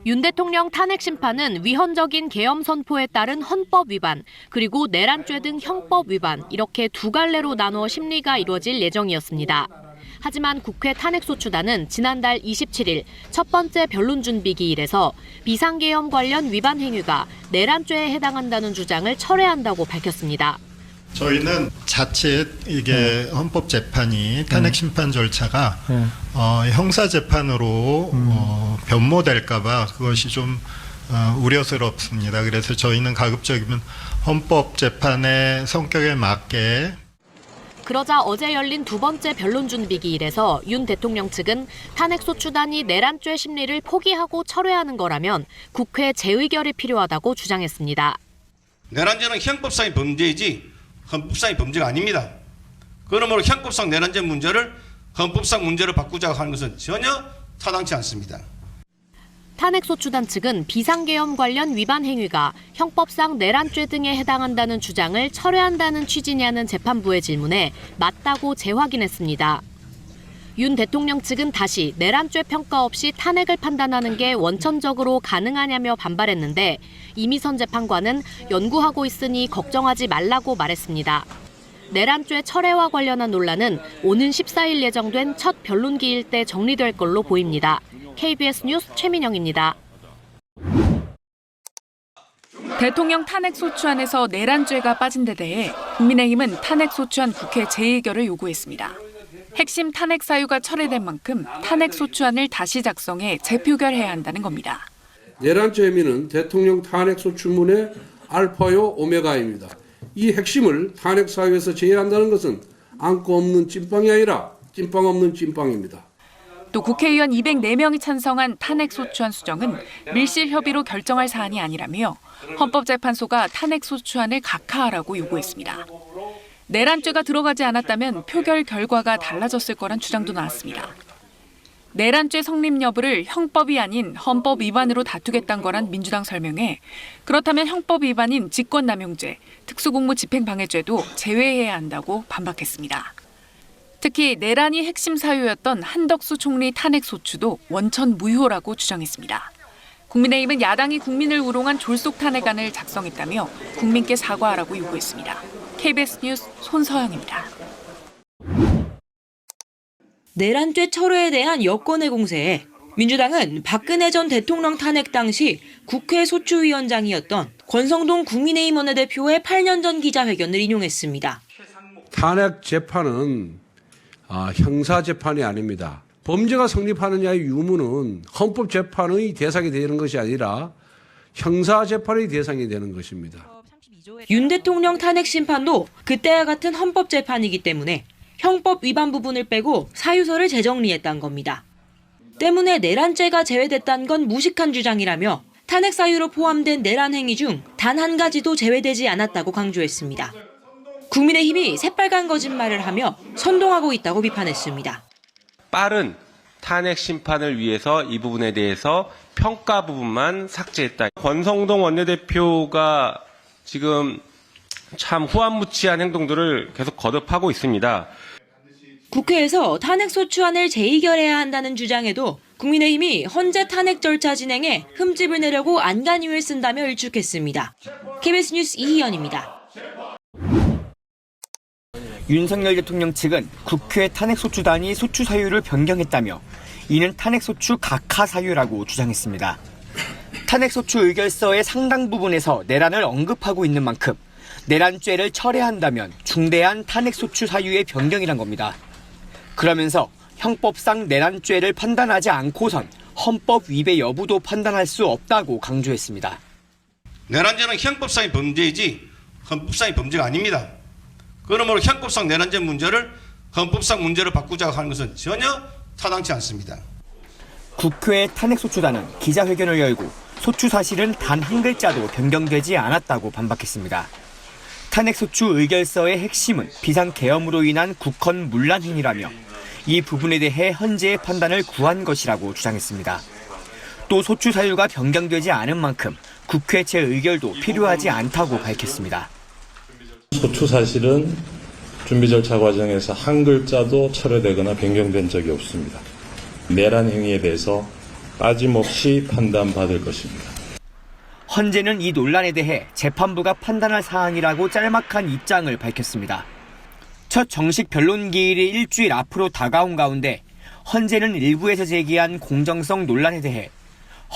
윤 대통령 탄핵 심판은 위헌적인 계엄 선포에 따른 헌법 위반, 그리고 내란죄 등 형법 위반, 이렇게 두 갈래로 나누어 심리가 이루어질 예정이었습니다. 하지만 국회 탄핵소추단은 지난달 27일 첫 번째 변론 준비 기일에서 비상계엄 관련 위반 행위가 내란죄에 해당한다는 주장을 철회한다고 밝혔습니다. 저희는 자칫 이게 헌법재판이 탄핵 심판 절차가 형사재판으로 변모될까봐 그것이 좀 우려스럽습니다. 그래서 저희는 가급적이면 헌법재판의 성격에 맞게. 그러자 어제 열린 두 번째 변론 준비 기일에서 윤 대통령 측은 탄핵소추단이 내란죄 심리를 포기하고 철회하는 거라면 국회 재의결이 필요하다고 주장했습니다. 내란죄는 형법상의 범죄이지 헌법상의 범죄가 아닙니다. 그러므로 형법상 내란죄 문제를 헌법상 문제로 바꾸자고 하는 것은 전혀 타당치 않습니다. 탄핵소추단 측은 비상계엄 관련 위반 행위가 형법상 내란죄 등에 해당한다는 주장을 철회한다는 취지냐는 재판부의 질문에 맞다고 재확인했습니다. 윤 대통령 측은 다시 내란죄 평가 없이 탄핵을 판단하는 게 원천적으로 가능하냐며 반발했는데 이미선 재판관은 연구하고 있으니 걱정하지 말라고 말했습니다. 내란죄 철회와 관련한 논란은 오는 14일 예정된 첫 변론 기일 때 정리될 걸로 보입니다. KBS 뉴스 최민영입니다. 대통령 탄핵소추안에서 내란죄가 빠진 데 대해 국민의힘은 탄핵소추안 국회 재의결을 요구했습니다. 핵심 탄핵 사유가 철회된 만큼 탄핵소추안을 다시 작성해 재표결해야 한다는 겁니다. 내란죄 혐의는 대통령 탄핵소추문의 알파요 오메가입니다. 이 핵심을 탄핵 사유에서 제외한다는 것은 안고 없는 찐빵이 아니라 찐빵 없는 찐빵입니다. 또 국회의원 204명이 찬성한 탄핵소추안 수정은 밀실협의로 결정할 사안이 아니라며 헌법재판소가 탄핵소추안을 각하하라고 요구했습니다. 내란죄가 들어가지 않았다면 표결 결과가 달라졌을 거란 주장도 나왔습니다. 내란죄 성립 여부를 형법이 아닌 헌법 위반으로 다투겠다는 거란 민주당 설명에 그렇다면 형법 위반인 직권남용죄, 특수공무집행방해죄도 제외해야 한다고 반박했습니다. 특히 내란이 핵심 사유였던 한덕수 총리 탄핵소추도 원천 무효라고 주장했습니다. 국민의힘은 야당이 국민을 우롱한 졸속 탄핵안을 작성했다며 국민께 사과하라고 요구했습니다. KBS 뉴스 손서영입니다. 내란죄 철회에 대한 여권의 공세에 민주당은 박근혜 전 대통령 탄핵 당시 국회 소추위원장이었던 권성동 국민의힘 원내대표의 8년 전 기자회견을 인용했습니다. 탄핵 재판은 형사재판이 아닙니다. 범죄가 성립하느냐의 유무는 헌법재판의 대상이 되는 것이 아니라 형사재판의 대상이 되는 것입니다. 윤 대통령 탄핵 심판도 그때와 같은 헌법재판이기 때문에 형법 위반 부분을 빼고 사유서를 재정리했다는 겁니다. 때문에 내란죄가 제외됐다는 건 무식한 주장이라며 탄핵 사유로 포함된 내란 행위 중 단 한 가지도 제외되지 않았다고 강조했습니다. 국민의힘이 새빨간 거짓말을 하며 선동하고 있다고 비판했습니다. 빠른 탄핵 심판을 위해서 이 부분에 대해서 평가 부분만 삭제했다. 권성동 원내대표가 지금 참 후안무치한 행동들을 계속 거듭하고 있습니다. 국회에서 탄핵소추안을 재의결해야 한다는 주장에도 국민의힘이 헌재 탄핵 절차 진행에 흠집을 내려고 안간힘을 쓴다며 일축했습니다. KBS 뉴스 이희연입니다. 윤석열 대통령 측은 국회 탄핵소추단이 소추 사유를 변경했다며 이는 탄핵소추 각하 사유라고 주장했습니다. 탄핵소추 의결서의 상당 부분에서 내란을 언급하고 있는 만큼 내란죄를 철회한다면 중대한 탄핵소추 사유의 변경이란 겁니다. 그러면서 형법상 내란죄를 판단하지 않고선 헌법 위배 여부도 판단할 수 없다고 강조했습니다. 내란죄는 형법상의 범죄이지 헌법상의 범죄가 아닙니다. 그러므로 형법상 내란죄 문제를 헌법상 문제로 바꾸자고 하는 것은 전혀 타당치 않습니다. 국회 탄핵소추단은 기자회견을 열고 소추 사실은 단 한 글자도 변경되지 않았다고 반박했습니다. 탄핵소추 의결서의 핵심은 비상계엄으로 인한 국헌 문란 행위라며 이 부분에 대해 헌재의 판단을 구한 것이라고 주장했습니다. 또 소추 사유가 변경되지 않은 만큼 국회 재의결도 필요하지 않다고 밝혔습니다. 소추 사실은 준비 절차 과정에서 한 글자도 철회되거나 변경된 적이 없습니다. 내란 행위에 대해서 빠짐없이 판단받을 것입니다. 헌재는 이 논란에 대해 재판부가 판단할 사안이라고 짤막한 입장을 밝혔습니다. 첫 정식 변론 기일이 일주일 앞으로 다가온 가운데 헌재는 일부에서 제기한 공정성 논란에 대해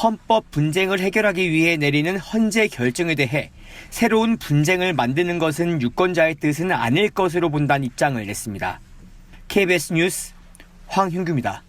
헌법 분쟁을 해결하기 위해 내리는 헌재 결정에 대해 새로운 분쟁을 만드는 것은 유권자의 뜻은 아닐 것으로 본다는 입장을 냈습니다. KBS 뉴스 황윤규입니다.